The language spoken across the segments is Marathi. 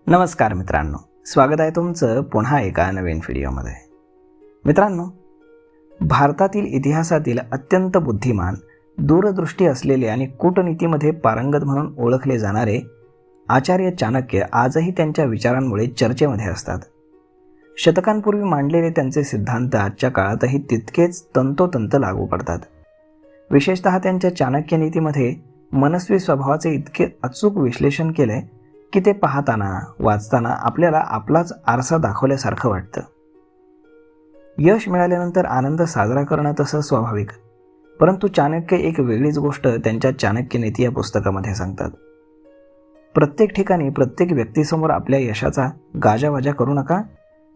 नमस्कार मित्रांनो, स्वागत आहे तुमचं पुन्हा एका नवीन व्हिडिओमध्ये. मित्रांनो, भारतातील इतिहासातील अत्यंत बुद्धिमान, दूरदृष्टी असलेले आणि कूटनीतीमध्ये पारंगत म्हणून ओळखले जाणारे आचार्य चाणक्य आजही त्यांच्या विचारांमुळे चर्चेमध्ये असतात. शतकांपूर्वी मांडलेले त्यांचे सिद्धांत आजच्या काळातही तितकेच तंतोतंत लागू पडतात. विशेषतः त्यांच्या चाणक्य नीतीमध्ये मनस्वी स्वभावाचे इतके अचूक विश्लेषण केले की ते पाहताना वाचताना आपल्याला आपलाच आरसा दाखवल्यासारखं वाटतं. यश मिळाल्यानंतर आनंद साजरा करणं तसं स्वाभाविक, परंतु चाणक्य एक वेगळीच गोष्ट त्यांच्या चाणक्य नीती या पुस्तकामध्ये सांगतात. प्रत्येक ठिकाणी प्रत्येक व्यक्तीसमोर आपल्या यशाचा गाजावाजा करू नका,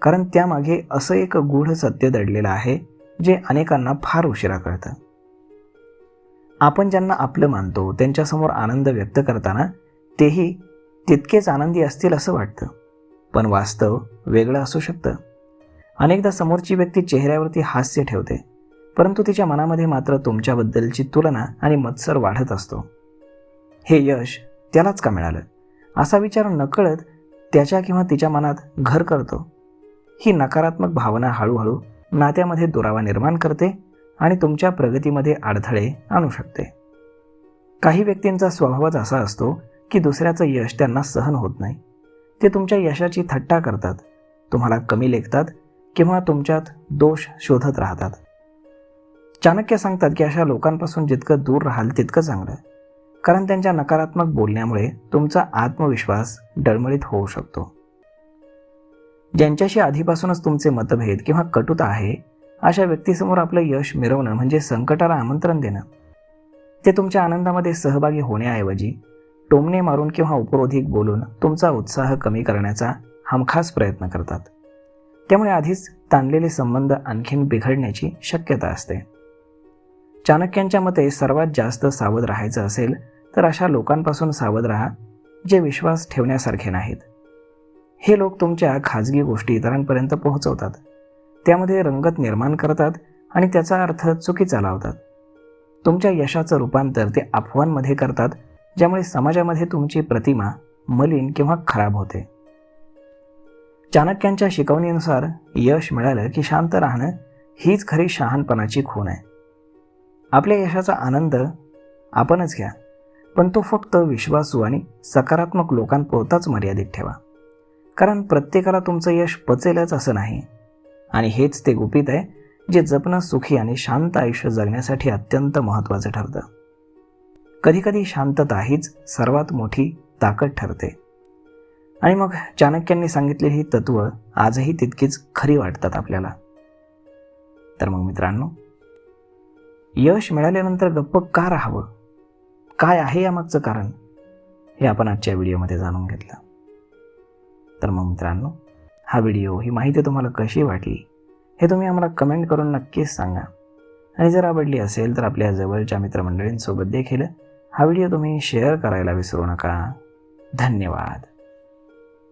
कारण त्यामागे असं एक गूढ सत्य दडलेलं आहे जे अनेकांना फार उशिरा कळतं. आपण ज्यांना आपलं मानतो त्यांच्यासमोर आनंद व्यक्त करताना तेही तितकेच आनंदी असतील असं वाटतं, पण वास्तव वेगळं असू शकतं. अनेकदा समोरची व्यक्ती चेहऱ्यावरती हास्य ठेवते, परंतु तिच्या मनामध्ये मात्र तुमच्याबद्दलची तुलना आणि मत्सर वाढत असतो. हे यश त्यालाच का मिळालं असा विचार नकळत त्याच्या किंवा तिच्या मनात घर करतो. ही नकारात्मक भावना हळूहळू नात्यामध्ये दुरावा निर्माण करते आणि तुमच्या प्रगतीमध्ये अडथळे आणू शकते. काही व्यक्तींचा स्वभावच असा असतो की दुसऱ्याचं यश त्यांना सहन होत नाही. ते तुमच्या यशाची थट्टा करतात, तुम्हाला कमी लेखतात किंवा तुमच्यात दोष शोधत राहतात. चाणक्य सांगतात की अशा लोकांपासून जितकं दूर राहाल तितकं चांगलं, कारण त्यांच्या नकारात्मक बोलण्यामुळे तुमचा आत्मविश्वास डळमळीत होऊ शकतो. ज्यांच्याशी आधीपासूनच तुमचे मतभेद किंवा कटुता आहे अशा व्यक्तीसमोर आपलं यश मिरवणं म्हणजे संकटाला आमंत्रण देणं. ते तुमच्या आनंदामध्ये सहभागी होण्याऐवजी टोमणे मारून किंवा उपरोधिक बोलून तुमचा उत्साह कमी करण्याचा हमखास प्रयत्न करतात. त्यामुळे आधीच ताणलेले संबंध आणखीन बिघडण्याची शक्यता असते. चाणक्यांच्या मते सर्वात जास्त सावध राहायचं असेल तर अशा लोकांपासून सावध राहा जे विश्वास ठेवण्यासारखे नाहीत. हे लोक तुमच्या खाजगी गोष्टी इतरांपर्यंत पोहोचवतात, त्यामध्ये रंगत निर्माण करतात आणि त्याचा अर्थ चुकीचा लावतात. तुमच्या यशाचं रूपांतर ते अफवांमध्ये करतात, ज्यामुळे समाजामध्ये तुमची प्रतिमा मलिन किंवा खराब होते. चाणक्यांच्या शिकवणीनुसार यश मिळालं की शांत राहणं हीच खरी शहाणपणाची खूण आहे. आपल्या यशाचा आनंद आपणच घ्या, पण तो फक्त विश्वासू आणि सकारात्मक लोकांपुरताच मर्यादित ठेवा, कारण प्रत्येकाला तुमचं यश पचेलच असं नाही. आणि हेच ते गुपित आहे जे जपणं सुखी आणि शांत आयुष्य जगण्यासाठी अत्यंत महत्त्वाचं ठरतं. कधीकधी शांतता हीच सर्वात मोठी ताकद ठरते. आणि मग चाणक्यांनी सांगितलेली ही तत्व आजही तितकीच खरी वाटतात आपल्याला. तर मग मित्रांनो, यश मिळाल्यानंतर गप्प का राहावं, काय आहे यामागचं कारण, हे आपण आजच्या व्हिडिओमध्ये जाणून घेतलं. तर मग मित्रांनो, हा व्हिडिओ, ही माहिती तुम्हाला कशी वाटली हे तुम्ही आम्हाला कमेंट करून नक्कीच सांगा. आणि जर आवडली असेल तर आपल्या जवळच्या मित्रमंडळींसोबत देखील हा व्हिडिओ तुम्ही शेअर करायला विसरू नका. धन्यवाद.